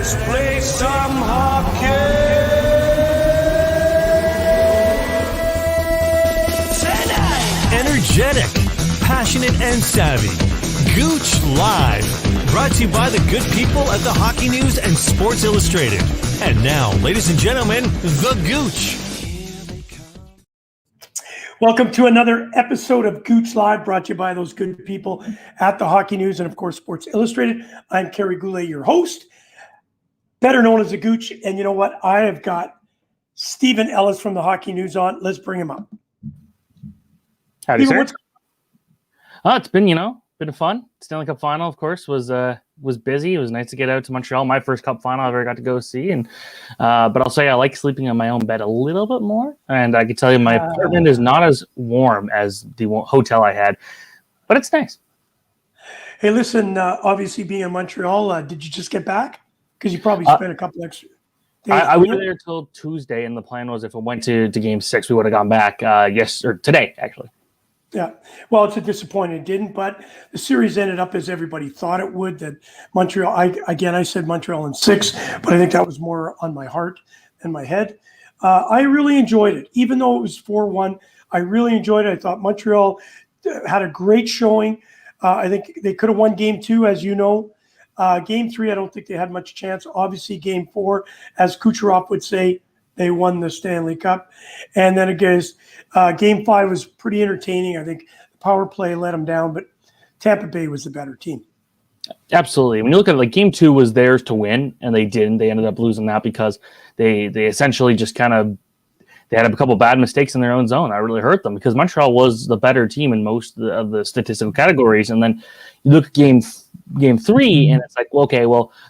Let's play some hockey tonight. Energetic, passionate, and savvy. Gooch Live. Brought to you by the good people at the Hockey News and Sports Illustrated. And now, ladies and gentlemen, the Gooch. Welcome to another episode of Gouche Live, brought to you by those good people at the Hockey News and, of course, Sports Illustrated. I'm Kerry Goulet, your host, better known as the Gooch. And you know what? I have got Steven Ellis from the Hockey News on. Let's bring him up. Howdy, sir. It's been, been fun. Stanley Cup final, of course, was busy. It was nice to get out to Montreal. My first Cup final I ever got to go see, and but I'll say I like sleeping on my own bed a little bit more. And I can tell you, my apartment is not as warm as the hotel I had, but it's nice. Hey, listen. Obviously, being in Montreal, did you just get back? Because you probably spent a couple extra days. I was there till Tuesday, and the plan was if it went to Game 6, we would have gone back today, actually. Yeah, well, it's a disappointment it didn't, but the series ended up as everybody thought it would. That Montreal, I said Montreal in 6, but I think that was more on my heart than my head. I really enjoyed it, even though it was 4-1. I really enjoyed it. I thought Montreal had a great showing. I think they could have won Game 2, as you know. Game 3, I don't think they had much chance. Obviously, Game 4, as Kucherov would say, they won the Stanley Cup. And then again, Game 5 was pretty entertaining. I think the power play let them down, but Tampa Bay was the better team. Absolutely. When you look at it, Game 2 was theirs to win, and they didn't. They ended up losing that because they essentially just they had a couple bad mistakes in their own zone. That really hurt them because Montreal was the better team in most of the statistical categories. And then you look at Game 3, and it's like,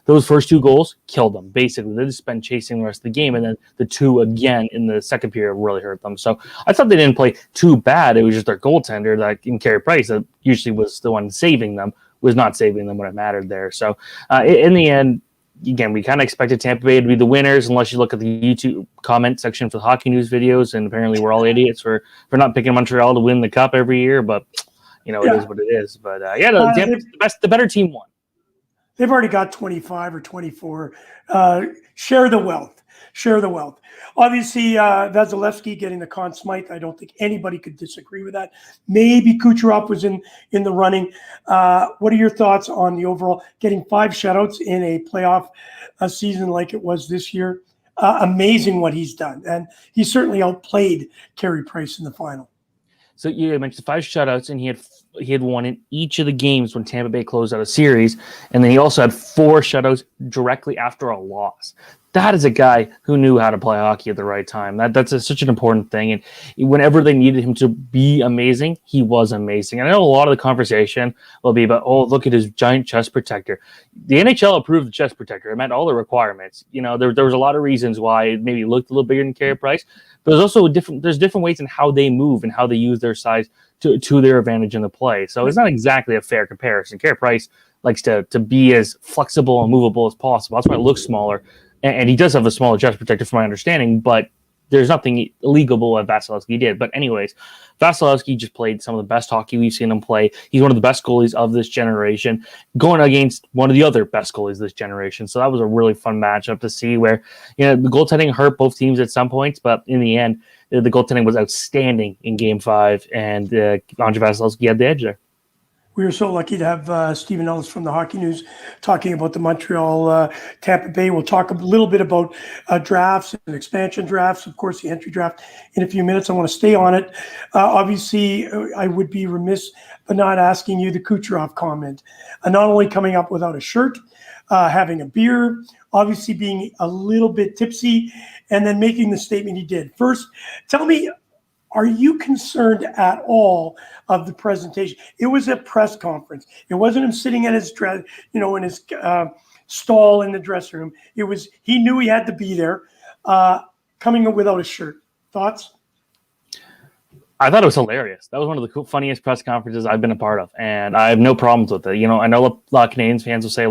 those first 2 goals killed them. Basically, they just been chasing the rest of the game, and then the 2 again in the second period really hurt them. So I thought they didn't play too bad. It was just their goaltender, like in Carey Price, that usually was the one saving them, was not saving them when it mattered there. So in the end, again, we kind of expected Tampa Bay to be the winners, unless you look at the YouTube comment section for the Hockey News videos, and apparently we're all idiots for not picking Montreal to win the Cup every year, but it is what it is. But the better team won. They've already got 25 or 24. Share the wealth. Obviously, Vasilevsky getting the Conn Smythe, I don't think anybody could disagree with that. Maybe Kucherov was in the running. What are your thoughts on the overall getting 5 shutouts in a playoff season like it was this year? Amazing what he's done. And he certainly outplayed Carey Price in the final. So you mentioned 5 shutouts, and he had won in each of the games when Tampa Bay closed out a series, and then he also had 4 shutouts directly after a loss. That is a guy who knew how to play hockey at the right time. That's such an important thing. And whenever they needed him to be amazing, he was amazing. And I know a lot of the conversation will be about, look at his giant chest protector. The NHL approved the chest protector. It met all the requirements. There was a lot of reasons why it maybe looked a little bigger than Carey Price, but there's also different ways in how they move and how they use their size to their advantage in the play. So it's not exactly a fair comparison. Carey Price likes to be as flexible and movable as possible. That's why it looks smaller. And he does have a smaller chest protector, from my understanding, but there's nothing illegal what Vasilevsky did. But anyways, Vasilevsky just played some of the best hockey we've seen him play. He's one of the best goalies of this generation, going against one of the other best goalies this generation. So that was a really fun matchup to see where, the goaltending hurt both teams at some points, but in the end, the goaltending was outstanding in Game 5, and Andre Vasilevsky had the edge there. We were so lucky to have Steven Ellis from the Hockey News talking about the Montreal Tampa Bay. We'll talk a little bit about drafts and expansion drafts, of course, the entry draft in a few minutes. I want to stay on it. Obviously, I would be remiss but not asking you the Kucherov comment. Not only coming up without a shirt, having a beer, obviously being a little bit tipsy, and then making the statement he did. First, tell me, are you concerned at all of the presentation? It was a press conference. It wasn't him sitting in his in his stall in the dressing room. It was, he knew he had to be there, coming up without a shirt. Thoughts? I thought it was hilarious. That was one of the funniest press conferences I've been a part of, and I have no problems with it. I know a lot of Canadiens fans will say,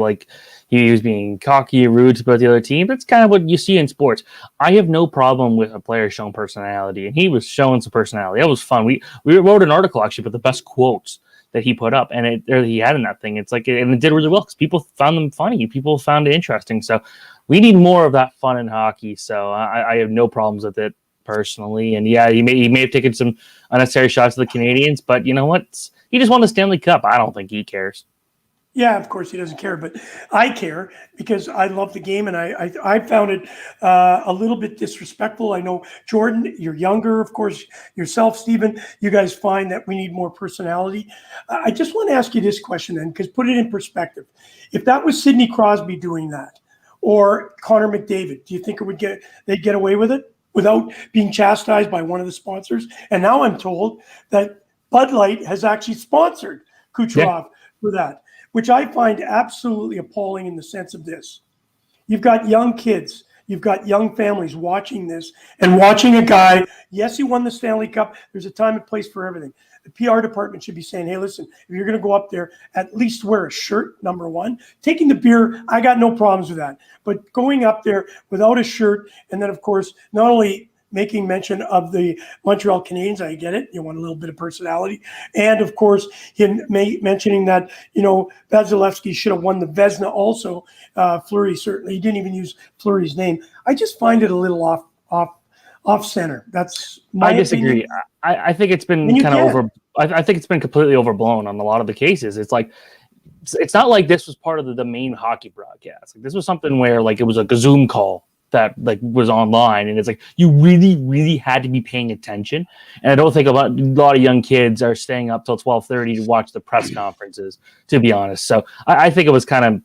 he was being cocky, rude about the other team. That's kind of what you see in sports. I have no problem with a player showing personality, and he was showing some personality. That was fun. We wrote an article, actually, about the best quotes that he put up, and he had in that thing. It's like, and it did really well because people found them funny. People found it interesting. So we need more of that fun in hockey. So I have no problems with it personally. And yeah, he may have taken some unnecessary shots at the Canadiens, but you know what? He just won the Stanley Cup. I don't think he cares. Yeah, of course he doesn't care, but I care because I love the game, and I found it a little bit disrespectful. I know, Jordan, you're younger, of course, yourself, Stephen, you guys find that we need more personality. I just want to ask you this question then, because put it in perspective. If that was Sidney Crosby doing that, or Connor McDavid, do you think they'd get away with it without being chastised by one of the sponsors? And now I'm told that Bud Light has actually sponsored Kucherov for that, which I find absolutely appalling in the sense of this. You've got young kids, you've got young families watching this and watching a guy, yes, he won the Stanley Cup. There's a time and place for everything. The PR department should be saying, hey, listen, if you're going to go up there, at least wear a shirt, number one. Taking the beer, I got no problems with that. But going up there without a shirt, and then, of course, not only making mention of the Montreal Canadiens, I get it. You want a little bit of personality. And, of course, him mentioning that, Vasilevsky should have won the Vezina also. Fleury, certainly. He didn't even use Fleury's name. I just find it a little off center. That's my I disagree. opinion. I think it's been kind of I think it's been completely overblown on a lot of the cases. It's like, it's not like this was part of the main hockey broadcast. Like, this was something where, like, it was a Zoom call that, like, was online, and it's like you really, really had to be paying attention. And I don't think a lot of young kids are staying up till 12:30 to watch the press conferences, to be honest. So I think it was kind of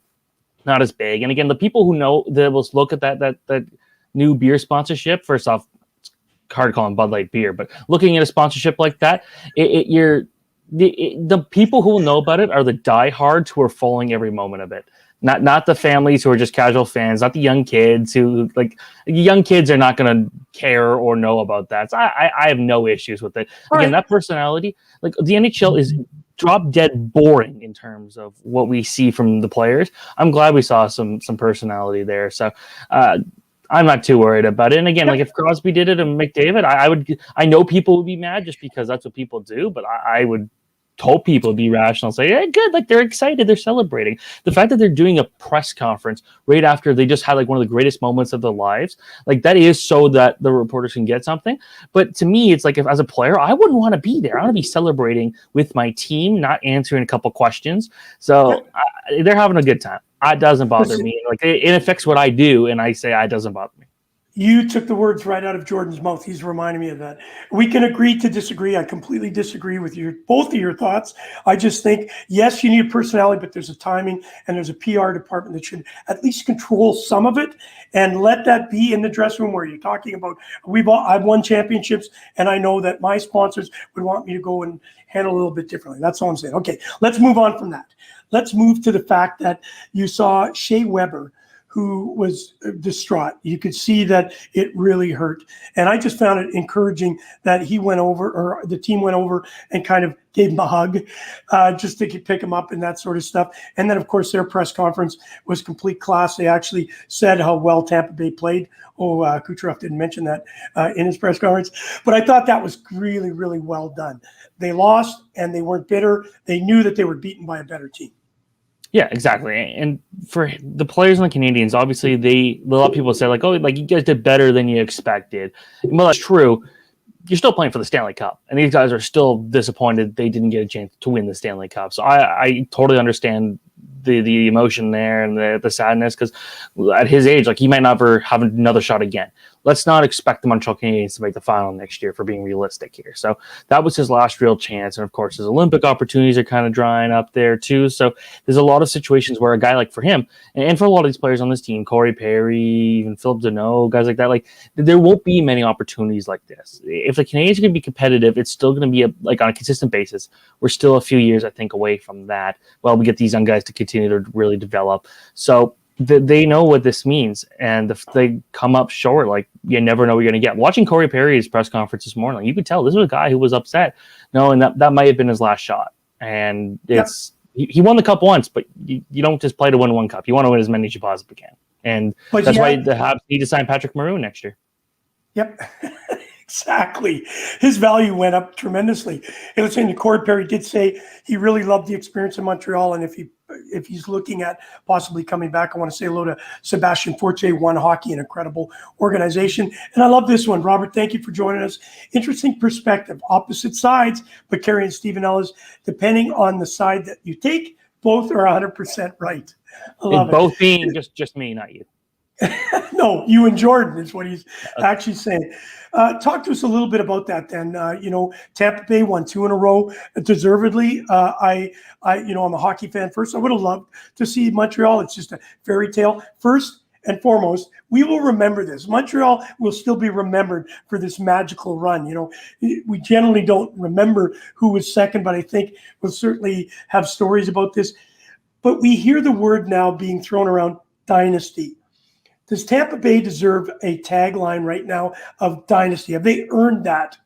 not as big. And again, the people who know that will look at that new beer sponsorship. First off, it's hard calling Bud Light beer, but looking at a sponsorship like that, the people who will know about it are the diehards who are following every moment of it. Not the families who are just casual fans, not the young kids who, like, young kids are not going to care or know about that. So I have no issues with it. Again, that personality, like, the NHL is drop dead boring in terms of what we see from the players. I'm glad we saw some personality there. So I'm not too worried about it. And again, like, if Crosby did it and McDavid, I know people would be mad just because that's what people do, but I would hope people be rational, say, yeah, good, like, they're excited, they're celebrating. The fact that they're doing a press conference right after they just had, like, one of the greatest moments of their lives, like, that is so that the reporters can get something. But to me, it's like, if as a player, I wouldn't want to be there. I want to be celebrating with my team, not answering a couple questions. So they're having a good time. It doesn't bother me. Like, it affects what I do, and I say it doesn't bother me. You took the words right out of Jordan's mouth. He's reminding me of that. We can agree to disagree. I completely disagree with both of your thoughts. I just think, yes, you need a personality, but there's a timing and there's a PR department that should at least control some of it and let that be in the dressing room where you're talking about, I've won championships, and I know that my sponsors would want me to go and handle a little bit differently. That's all I'm saying. Okay, let's move on from that. Let's move to the fact that you saw Shea Weber, who was distraught. You could see that it really hurt. And I just found it encouraging that he went over, or the team went over and kind of gave him a hug, just to pick him up and that sort of stuff. And then, of course, their press conference was complete class. They actually said how well Tampa Bay played. Kucherov didn't mention that in his press conference. But I thought that was really, really well done. They lost, and they weren't bitter. They knew that they were beaten by a better team. Yeah, exactly. And for the players on the Canadiens, obviously, a lot of people say, like, oh, like, you guys did better than you expected. Well, that's true. You're still playing for the Stanley Cup, and these guys are still disappointed they didn't get a chance to win the Stanley Cup. So I totally understand the emotion there and the sadness, because at his age, like, he might never have another shot again. Let's not expect the Montreal Canadiens to make the final next year, for being realistic here. So that was his last real chance. And of course, his Olympic opportunities are kind of drying up there too. So there's a lot of situations where a guy like, for him, and for a lot of these players on this team, Corey Perry, even Philip Deneau, guys like that, like, there won't be many opportunities like this. If the Canadiens are going to be competitive, it's still going to be on a consistent basis. We're still a few years, I think, away from that. Well, we get these young guys to continue to really develop. So they know what this means, and if they come up short, like, you never know what you're going to get. Watching Corey Perry's press conference this morning, you could tell this was a guy who was upset. No, and that might have been his last shot. And he won the cup once, but you don't just play to win one cup. You want to win as many as you possibly can, and that's why the Habs need to sign Patrick Maroon next year. Yep. Exactly. His value went up tremendously. And listen, Corey Perry did say he really loved the experience in Montreal, and if he's looking at possibly coming back, I want to say hello to Sebastian Forte, One Hockey, an incredible organization. And I love this one. Robert, thank you for joining us. Interesting perspective, opposite sides, but Gouche and Steven Ellis, depending on the side that you take, both are 100% right. I love it. Both being just me, not you. No, you and Jordan is what he's actually saying. Talk to us a little bit about that then. Tampa Bay won 2 in a row, deservedly. I'm a hockey fan first. I would have loved to see Montreal. It's just a fairy tale. First and foremost, we will remember this. Montreal will still be remembered for this magical run. We generally don't remember who was second, but I think we'll certainly have stories about this. But we hear the word now being thrown around, dynasty. Does Tampa Bay deserve a tagline right now of dynasty? Have they earned that?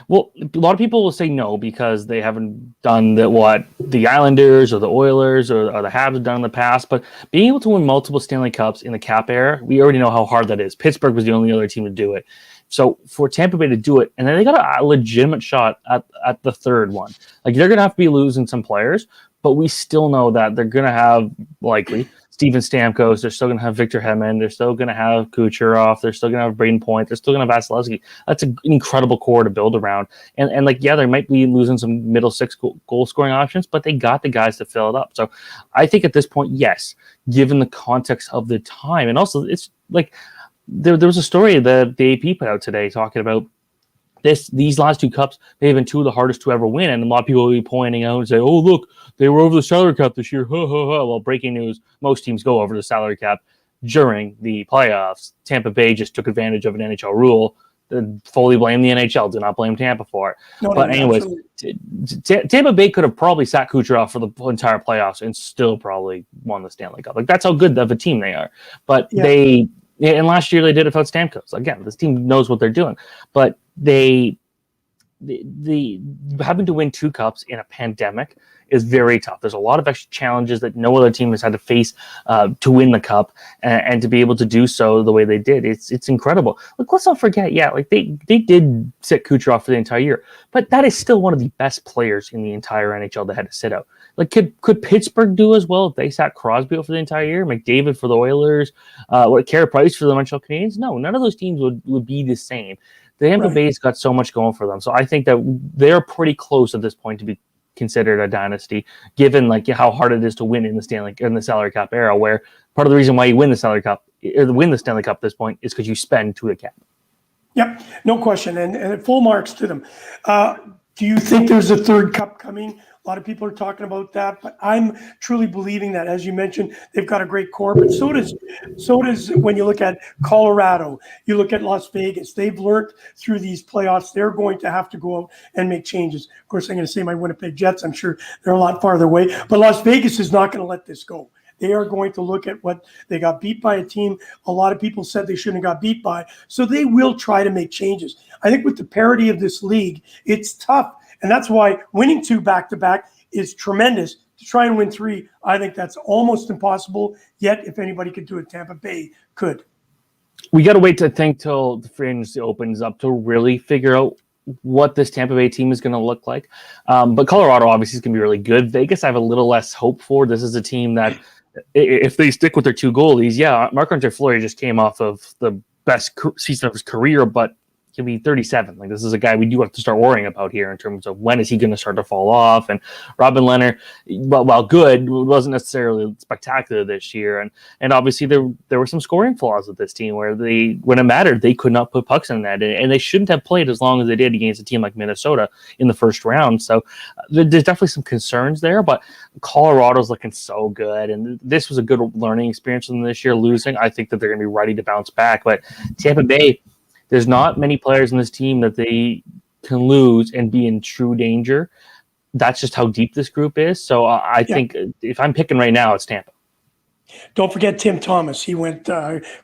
Well, a lot of people will say no because they haven't done what the Islanders or the Oilers or the Habs have done in the past. But being able to win multiple Stanley Cups in the Cap era, we already know how hard that is. Pittsburgh was the only other team to do it. So for Tampa Bay to do it, and then they got a legitimate shot at the third one. Like, they're going to have to be losing some players, but we still know that they're going to have likely Steven Stamkos, they're still going to have Victor Hedman, they're still going to have Kucherov, they're still going to have Braden Point, they're still going to have Vasilevsky. That's an incredible core to build around. And they might be losing some middle six goal scoring options, but they got the guys to fill it up. So I think at this point, yes, given the context of the time, and also it's like there was a story that the AP put out today talking about these last 2 cups may have been 2 of the hardest to ever win, and a lot of people will be pointing out and say, "Oh, look, they were over the salary cap this year." Ha ha ha. Well, breaking news: most teams go over the salary cap during the playoffs. Tampa Bay just took advantage of an NHL rule. Fully blame the NHL. Do not blame Tampa for it. But anyways, Tampa Bay could have probably sat Kucherov for the entire playoffs and still probably won the Stanley Cup. Like, that's how good of a team they are. But and last year they did it without Stamkos. Again, this team knows what they're doing. But the having to win 2 cups in a pandemic is very tough. There's a lot of extra challenges that no other team has had to face to win the cup, and to be able to do so the way they did, it's incredible. Look, let's not forget, they did sit Kucherov for the entire year, but that is still one of the best players in the entire NHL that had to sit out. Like, could Pittsburgh do as well if they sat Crosby out for the entire year? McDavid for the Oilers, Carey Price for the Montreal Canadiens? No, none of those teams would be the same. The Tampa Bay's got so much going for them, so I think that they're pretty close at this point to be considered a dynasty, given how hard it is to win in the salary cap era, where part of the reason why you win the Stanley Cup at this point is because you spend to the cap. Yep, no question, and full marks to them. Do you think there's a third cup coming? A lot of people are talking about that, but I'm truly believing that, as you mentioned, they've got a great core, but so does when you look at Colorado, you look at Las Vegas. They've learned through these playoffs, they're going to have to go out and make changes. Of course, I'm going to say my Winnipeg Jets. I'm sure they're a lot farther away, but Las Vegas is not going to let this go. They are going to look at what they got beat by a team a lot of people said they shouldn't have got beat by, so they will try to make changes. I think with the parity of this league, it's tough. And that's why winning 2 back-to-back is tremendous. To try and win 3, I think that's almost impossible. Yet, if anybody could do it, Tampa Bay could. We got to wait till the free agency opens up to really figure out what this Tampa Bay team is going to look like. But Colorado obviously is going to be really good. Vegas, I have a little less hope for. This is a team that, if they stick with their 2 goalies, Marc-Andre Fleury just came off of the best season of his career, but he'll be 37. Like, this is a guy we do have to start worrying about here in terms of when is he going to start to fall off. And Robin Lehner, while good, wasn't necessarily spectacular this year. And obviously there were some scoring flaws with this team where when it mattered, they could not put pucks in the net. And they shouldn't have played as long as they did against a team like Minnesota in the first round. So there's definitely some concerns there, but Colorado's looking so good. And this was a good learning experience for them this year, losing. I think that they're going to be ready to bounce back. But Tampa Bay, there's not many players in this team that they can lose and be in true danger. That's just how deep this group is. So I think if I'm picking right now, it's Tampa. Don't forget Tim Thomas. He went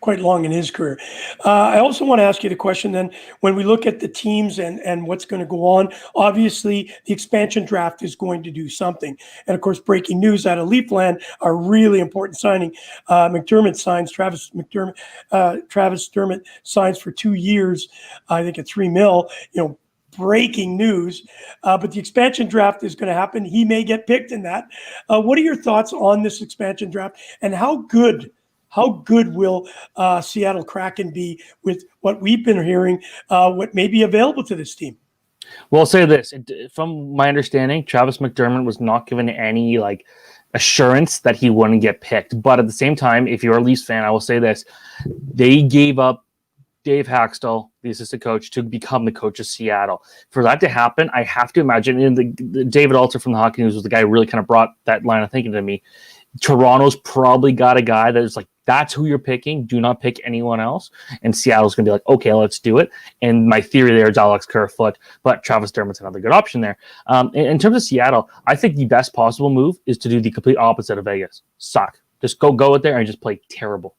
quite long in his career. I also want to ask you the question then, when we look at the teams and what's going to go on, obviously the expansion draft is going to do something. And of course, breaking news out of Leafland, a really important signing. Travis Dermott signs for 2 years, I think at $3 million, breaking news, but the expansion draft is going to happen. He may get picked in that. What are your thoughts on this expansion draft, and how good will Seattle Kraken be with what we've been hearing, what may be available to this team? Well, I'll say this. From my understanding, Travis McDermott was not given any assurance that he wouldn't get picked. But at the same time, if you're a Leafs fan, I will say this. They gave up Dave Haxtell, the assistant coach, to become the coach of Seattle. For that to happen, I have to imagine, and David Alter from the Hockey News was the guy who really kind of brought that line of thinking to me. Toronto's probably got a guy that is like, that's who you're picking. Do not pick anyone else. And Seattle's going to be like, okay, let's do it. And my theory there is Alex Kerfoot, but Travis Dermott's another good option there. In terms of Seattle, I think the best possible move is to do the complete opposite of Vegas. Suck. Just go out there and just play terrible.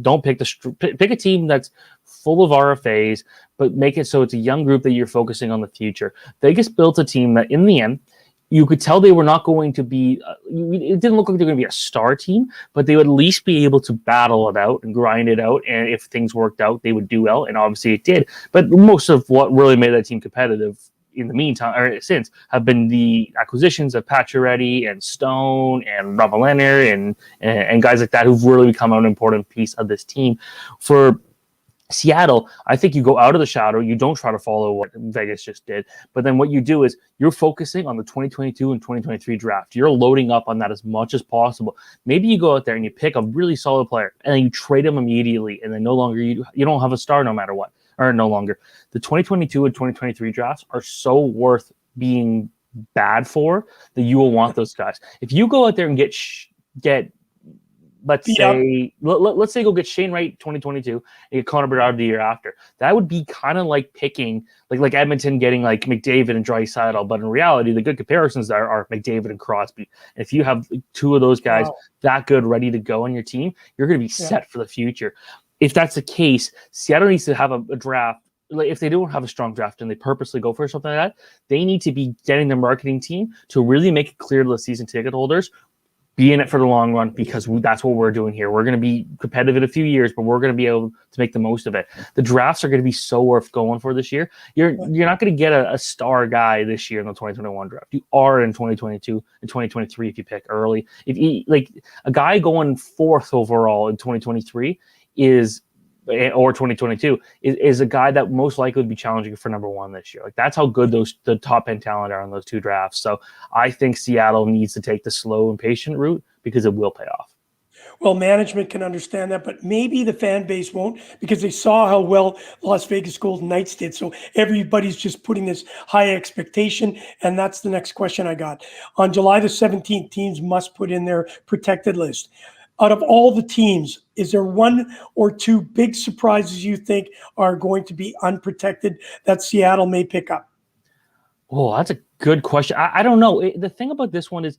Don't pick pick a team that's full of RFAs, but make it so it's a young group that you're focusing on the future. Vegas built a team that in the end, you could tell they were not going to be, it didn't look like they were going to be a star team, but they would at least be able to battle it out and grind it out. And if things worked out, they would do well. And obviously it did. But most of what really made that team competitive in the meantime, or since, have been the acquisitions of Pacioretty and Stone and Ravalainen and guys like that who've really become an important piece of this team. For Seattle, I think you go out of the shadow. You don't try to follow what Vegas just did. But then what you do is you're focusing on the 2022 and 2023 draft. You're loading up on that as much as possible. Maybe you go out there and you pick a really solid player and then you trade him immediately. And then no longer you don't have a star no matter what. Or no longer. The 2022 and 2023 drafts are so worth being bad for that you will want those guys. If you go out there and get let's say go get Shane Wright 2022 and get Connor Bedard the year after, that would be kind of like picking like Edmonton getting like McDavid and Draisaitl, but in reality the good comparisons are McDavid and Crosby. And if you have two of those guys that good ready to go on your team, you're going to be set for the future. If that's the case, Seattle needs to have a draft. Like if they don't have a strong draft and they purposely go for something like that, they need to be getting their marketing team to really make it clear to the season ticket holders, be in it for the long run, because that's what we're doing here. We're going to be competitive in a few years, but we're going to be able to make the most of it. The drafts are going to be so worth going for this year. You're not going to get a star guy this year in the 2021 draft. You are in 2022 and 2023 if you pick early. If you like a guy going fourth overall in 2023 or 2022 is a guy that most likely would be challenging for number one this year. Like that's how good the top end talent are in those two drafts. So I think Seattle needs to take the slow and patient route because it will pay off. Well, management can understand that, but maybe the fan base won't, because they saw how well Las Vegas Golden Knights did. So everybody's just putting this high expectation, and that's the next question I got. On July the 17th, teams must put in their protected list. Out of all the teams, is there one or two big surprises you think are going to be unprotected that Seattle may pick up? Oh, that's a good question. I don't know. The thing about this one is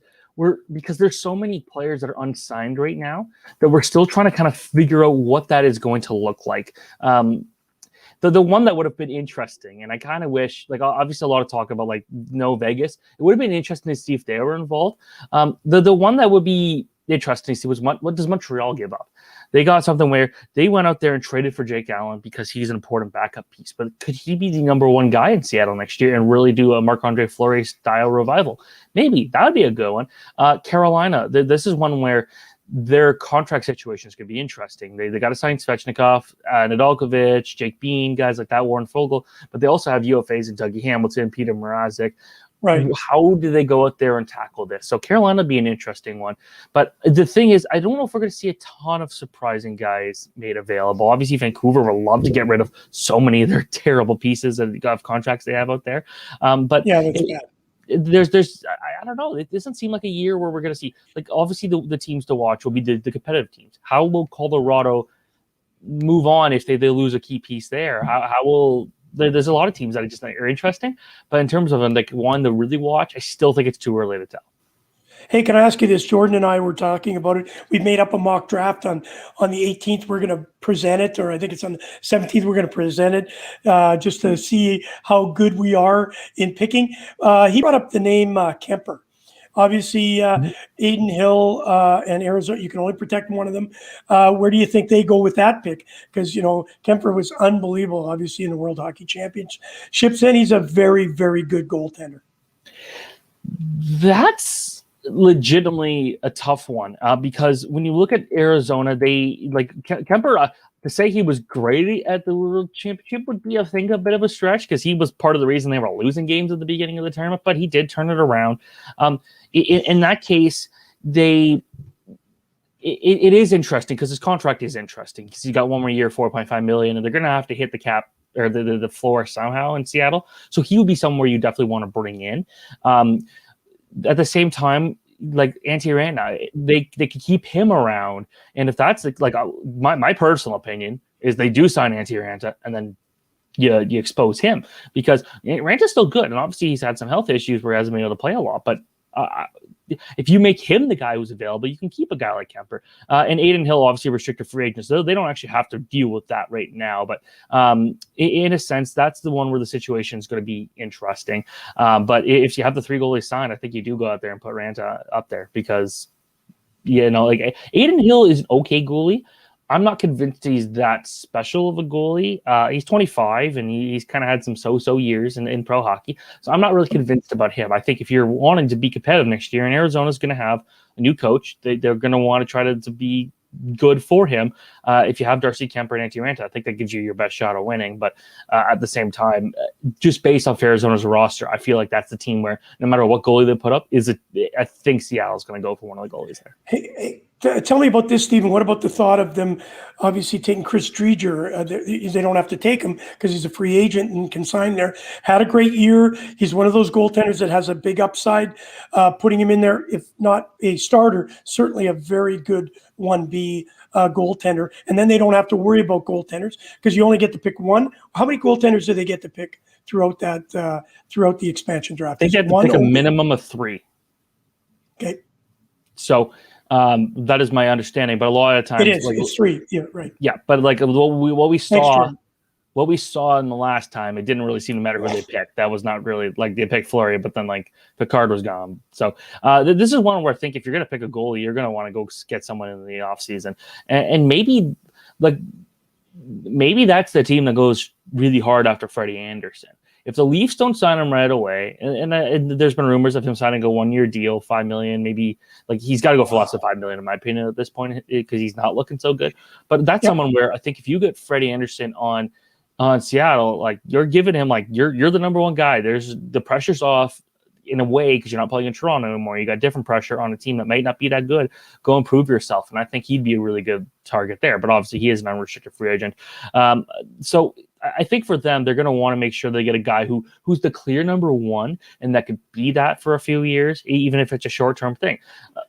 because there's so many players that are unsigned right now that we're still trying to kind of figure out what that is going to look like. The one that would have been interesting, and I kind of wish, like obviously a lot of talk about like no Vegas. It would have been interesting to see if they were involved. The one that would be interesting to see was what does Montreal give up? They got something where they went out there and traded for Jake Allen because he's an important backup piece. But could he be the number one guy in Seattle next year and really do a Marc-Andre Fleury style revival? Maybe that would be a good one. Carolina, this is one where their contract situations could be interesting. They got to sign Svechnikov, Nedeljkovic, Jake Bean, guys like that, Warren Fogle, but they also have UFAs and Dougie Hamilton, Peter Mrazek. Right. How do they go out there and tackle this? So Carolina would be an interesting one. But the thing is, I don't know if we're going to see a ton of surprising guys made available. Obviously, Vancouver would love to get rid of so many of their terrible pieces of contracts they have out there. But yeah, there's I don't know. It doesn't seem like a year where we're going to see, like, obviously the teams to watch will be the competitive teams. How will Colorado move on if they lose a key piece there? How will there's a lot of teams that are just are interesting, but in terms of like one to really watch, I still think it's too early to tell. Hey, can I ask you this? Jordan and I were talking about it. We made up a mock draft on the 18th. We're going to present it, or I think it's on the 17th. We're going to present it just to see how good we are in picking. He brought up the name Kemper. Obviously, Aiden Hill and Arizona, you can only protect one of them. Where do you think they go with that pick? Because, Kemper was unbelievable, obviously, in the World Hockey Championships, and he's a very, very good goaltender. That's legitimately a tough one because when you look at Arizona, they Kemper. To say he was great at the World Championship would be, I think, a bit of a stretch because he was part of the reason they were losing games at the beginning of the tournament, but he did turn it around. In that case, it is interesting because his contract is interesting because he got one more year, $4.5 million, and they're going to have to hit the cap or the floor somehow in Seattle. So he would be somewhere you definitely want to bring in. At the same time, like Antti Raanta, they could keep him around, and if that's my personal opinion is they do sign Antti Raanta and then you expose him because Ranta's still good, and obviously he's had some health issues where he hasn't been able to play a lot, but if you make him the guy who's available, you can keep a guy like Kemper. And Aiden Hill, obviously restricted free agents, so they don't actually have to deal with that right now. But in a sense, that's the one where the situation is going to be interesting. But if you have the 3 goalies signed, I think you do go out there and put Raanta up there because, Aiden Hill is an okay goalie. I'm not convinced he's that special of a goalie. He's 25, and he's kind of had some so-so years in pro hockey. So I'm not really convinced about him. I think if you're wanting to be competitive next year, and Arizona's going to have a new coach, they're going to want to try to be good for him. If you have Darcy Kemper and Antti Raanta, I think that gives you your best shot of winning. But at the same time, just based off Arizona's roster, I feel like that's the team where no matter what goalie they put up, I think Seattle's going to go for one of the goalies there. Hey, tell me about this, Stephen. What about the thought of them obviously taking Chris Driedger? They don't have to take him because he's a free agent and can sign there. Had a great year. He's one of those goaltenders that has a big upside. Putting him in there, if not a starter, certainly a very good 1B goaltender. And then they don't have to worry about goaltenders because you only get to pick one. How many goaltenders do they get to pick throughout the expansion draft? They get to pick a minimum of 3. Okay. So that is my understanding, but a lot of times it is. It's 3. Yeah, right. Yeah, but what we saw in the last time, it didn't really seem to matter who they picked. That was not really they picked Fleury, but then Picard was gone. So this is one where I think if you're going to pick a goalie, you're going to want to go get someone in the offseason. And maybe that's the team that goes really hard after Freddie Anderson. If the Leafs don't sign him right away, and there's been rumors of him signing a 1-year deal, $5 million, maybe he's got to go for less than $5 million, in my opinion, at this point, because he's not looking so good. But that's someone where I think if you get Freddie Anderson on Seattle, you're giving him you're the number one guy. There's the pressure's off in a way because you're not playing in Toronto anymore. You got different pressure on a team that might not be that good. Go improve yourself, and I think he'd be a really good target there. But obviously, he is an unrestricted free agent. So I think for them, they're going to want to make sure they get a guy who's the clear number one and that could be that for a few years, even if it's a short-term thing.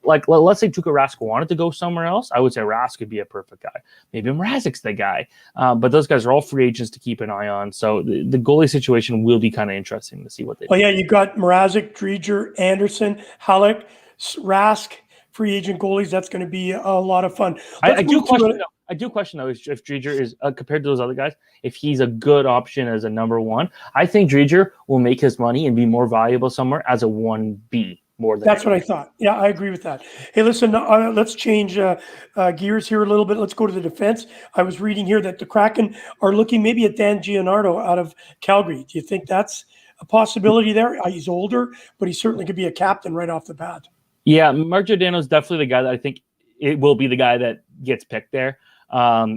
Let's say Tuukka Rask wanted to go somewhere else. I would say Rask could be a perfect guy. Maybe Mrazek's the guy. But those guys are all free agents to keep an eye on. So the goalie situation will be kind of interesting to see what they do. Well, yeah, you got Mrazek, Driedger, Anderson, Halleck, Rask, free agent goalies. That's going to be a lot of fun. I do question though if Driedger is compared to those other guys, if he's a good option as a number one. I think Driedger will make his money and be more valuable somewhere as a 1B more than. That's what I thought. Yeah, I agree with that. Hey, listen, let's change gears here a little bit. Let's go to the defense. I was reading here that the Kraken are looking maybe at Dan Gianardo out of Calgary. Do you think that's a possibility there? He's older, but he certainly could be a captain right off the bat. Yeah, Mark Giordano is definitely the guy that I think it will be the guy that gets picked there.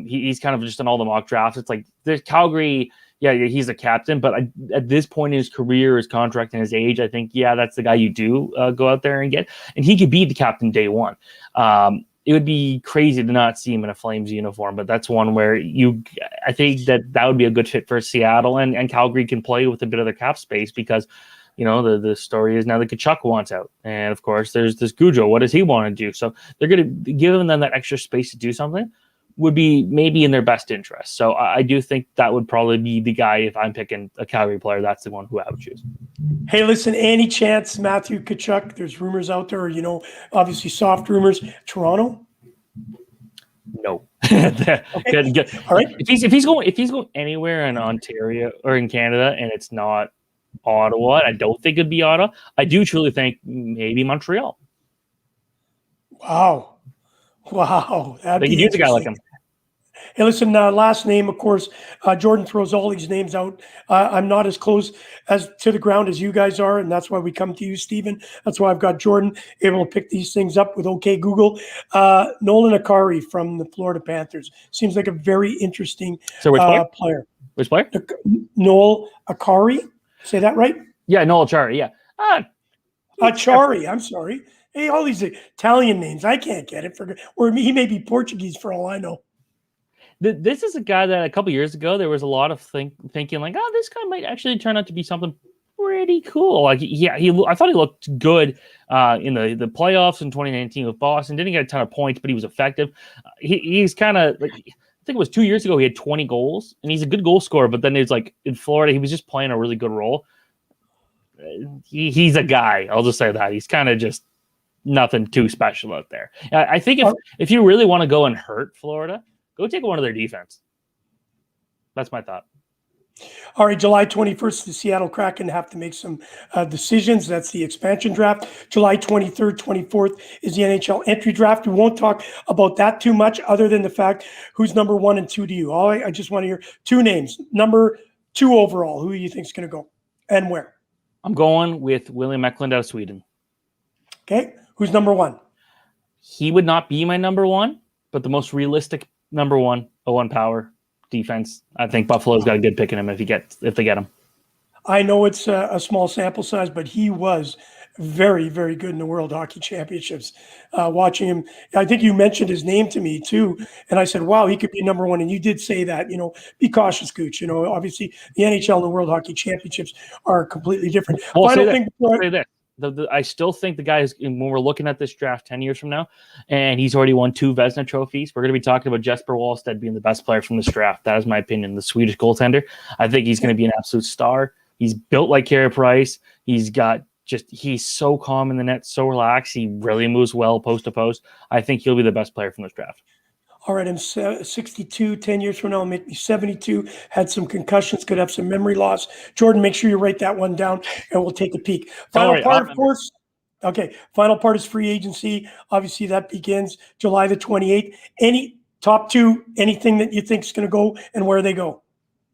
He's kind of just in all the mock drafts. It's there's Calgary. Yeah, he's a captain, but at this point in his career, his contract, and his age, I think, that's the guy you do go out there and get. And he could be the captain day one. It would be crazy to not see him in a Flames uniform, but that's one where I think that would be a good fit for Seattle, and Calgary can play with a bit of their cap space because, the story is now that Tkachuk wants out. And, of course, there's this Gaudreau. What does he want to do? So they're going to give them that extra space to do something. would be maybe in their best interest. So I do think that would probably be the guy. If I'm picking a Calgary player, that's the one who I would choose. Hey, listen, any chance Matthew Tkachuk, there's rumors out there, obviously soft rumors, Toronto? No. Okay. All right. If he's going anywhere in Ontario or in Canada and it's not Ottawa, I don't think it'd be Ottawa. I do truly think maybe Montreal. Wow. They could use a guy like him. Hey, listen, last name, of course, Jordan throws all these names out. I'm not as close as to the ground as you guys are, and that's why we come to you, Steven. That's why I've got Jordan able to pick these things up with OK Google. Nolan Akari from the Florida Panthers. Seems like a very interesting player. Which player? Noel Akari. Say that right? Yeah, Noel Acciari, yeah. Acciari, I'm sorry. Hey, all these Italian names, I can't get it. Or he may be Portuguese for all I know. This is a guy that a couple years ago there was a lot of thinking like, this guy might actually turn out to be something pretty cool. Like, I thought he looked good in the playoffs in 2019 with Boston. Didn't get a ton of points, but he was effective. He's kind of like, I think it was 2 years ago he had 20 goals, and he's a good goal scorer. But then it's like in Florida, he was just playing a really good role. He's a guy. I'll just say that he's kind of just nothing too special out there. I think if you really want to go and hurt Florida, go take one of their defense. That's my thought. All right, July 21st, the Seattle Kraken have to make some decisions. That's the expansion draft. July 23rd, 24th is the NHL Entry Draft. We won't talk about that too much other than the fact who's number 1 and 2 to you. I just want to hear 2 names. Number 2 overall, who do you think is going to go and where? I'm going with William Eklund out of Sweden. Okay, who's number 1? He would not be my number 1, but the most realistic number 1, 0-1 power defense. I think Buffalo's got a good pick in him if they get him. I know it's a small sample size, but he was very, very good in the World Hockey Championships. Watching him, I think you mentioned his name to me too, and I said, "Wow, he could be number 1." And you did say that. Be cautious, Gooch. Obviously the NHL and the World Hockey Championships are completely different. Well, say that. I still think the guy is, when we're looking at this draft 10 years from now, and he's already won 2 Vezina trophies, we're going to be talking about Jesper Wallstedt being the best player from this draft. That is my opinion, the Swedish goaltender. I think he's going to be an absolute star. He's built like Carey Price. He's so calm in the net, so relaxed. He really moves well post to post. I think he'll be the best player from this draft. All right, I'm 62. 10 years from now, I'll make me 72. Had some concussions, could have some memory loss. Jordan, make sure you write that one down, and we'll take a peek. Final part, of course. Okay, final part is free agency. Obviously, that begins July the 28th. Any top 2, anything that you think is going to go and where they go?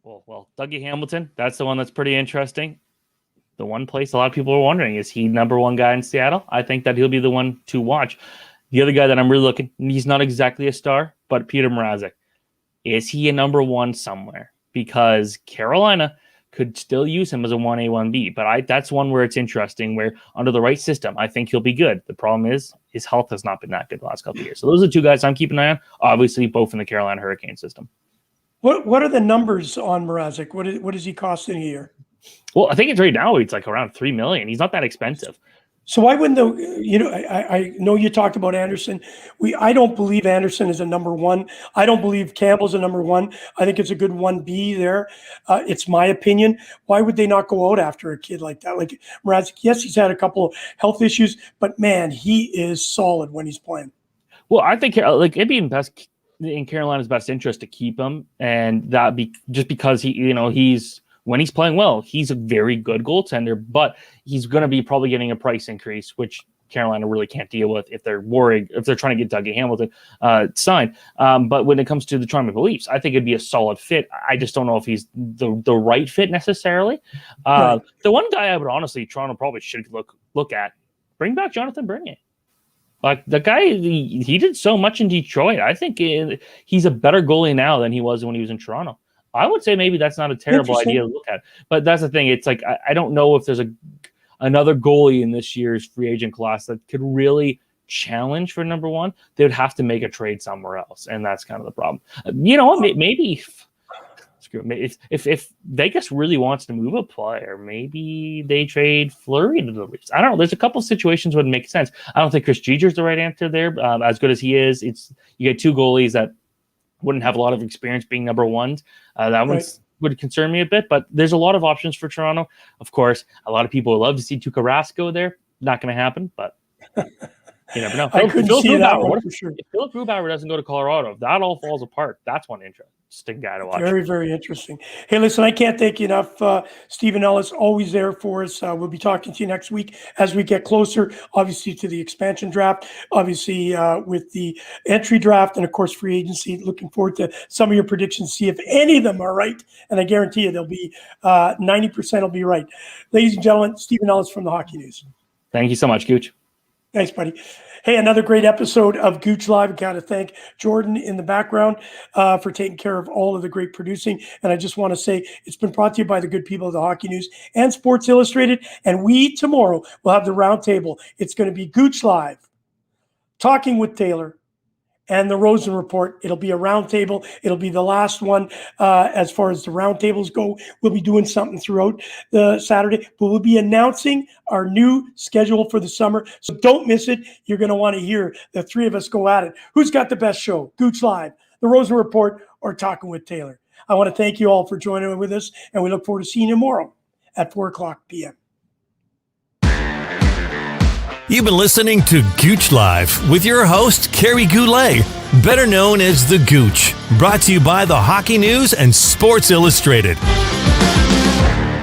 Well, Dougie Hamilton, that's the one that's pretty interesting. The one place a lot of people are wondering, is he number 1 guy in Seattle? I think that he'll be the one to watch. The other guy that I'm really looking, he's not exactly a star, but Peter Mrazek. Is he a number 1 somewhere? Because Carolina could still use him as a 1A, 1B. But that's one where it's interesting, where under the right system, I think he'll be good. The problem is his health has not been that good the last couple of years. So those are 2 guys I'm keeping an eye on, obviously both in the Carolina Hurricane system. What are the numbers on Mrazek? What does he cost in a year? Well, I think it's right now it's like around $3 million. He's not that expensive. So why wouldn't I know you talked about Anderson. I don't believe Anderson is a number 1. I don't believe Campbell's a number 1. I think it's a good 1B there. It's my opinion. Why would they not go out after a kid like that? Like Mrazek, yes, he's had a couple of health issues, but man, he is solid when he's playing. Well, I think it'd be in Carolina's best interest to keep him, and that be just because he's. When he's playing well, he's a very good goaltender, but he's going to be probably getting a price increase, which Carolina really can't deal with if they're trying to get Dougie Hamilton signed. But when it comes to the Toronto Maple Leafs, I think it'd be a solid fit. I just don't know if he's the right fit necessarily. Right. The one guy I would honestly, Toronto probably should look at, bring back Jonathan Bernier. Like the guy, he did so much in Detroit. I think he's a better goalie now than he was when he was in Toronto. I would say maybe that's not a terrible idea to look at. But that's the thing. It's like I don't know if there's another goalie in this year's free agent class that could really challenge for number 1. They would have to make a trade somewhere else, and that's kind of the problem. You know what? Maybe if Vegas really wants to move a player, maybe they trade Fleury to the Leafs. I don't know. There's a couple situations would make sense. I don't think Chris Jeter's the right answer there. As good as he is, you get 2 goalies that wouldn't have a lot of experience being number ones. That would concern me a bit, but there's a lot of options for Toronto. Of course, a lot of people would love to see Tuukka Rask go there. Not going to happen, but you never know. I couldn't see that one for sure. If Philip Grubauer doesn't go to Colorado, if that all falls apart, that's one interesting guy to watch. Very, very interesting. Hey, listen, I can't thank you enough. Steven Ellis, always there for us. We'll be talking to you next week as we get closer, obviously, to the expansion draft, obviously with the entry draft, and, of course, free agency. Looking forward to some of your predictions, see if any of them are right. And I guarantee you they'll be 90% will be right. Ladies and gentlemen, Steven Ellis from the Hockey News. Thank you so much, Gooch. Thanks, buddy. Hey, another great episode of Gooch Live. I got to thank Jordan in the background for taking care of all of the great producing. And I just want to say it's been brought to you by the good people of the Hockey News and Sports Illustrated. And we tomorrow will have the roundtable. It's going to be Gooch Live, talking with Taylor, and the Rosen Report. It'll be a roundtable. It'll be the last one as far as the roundtables go. We'll be doing something throughout the Saturday, but we'll be announcing our new schedule for the summer. So don't miss it. You're going to want to hear the three of us go at it. Who's got the best show? Gooch Live, the Rosen Report, or Talking with Taylor? I want to thank you all for joining with us, and we look forward to seeing you tomorrow at 4:00 p.m. You've been listening to Gooch Live with your host, Kerry Goulet, better known as The Gooch, brought to you by the Hockey News and Sports Illustrated.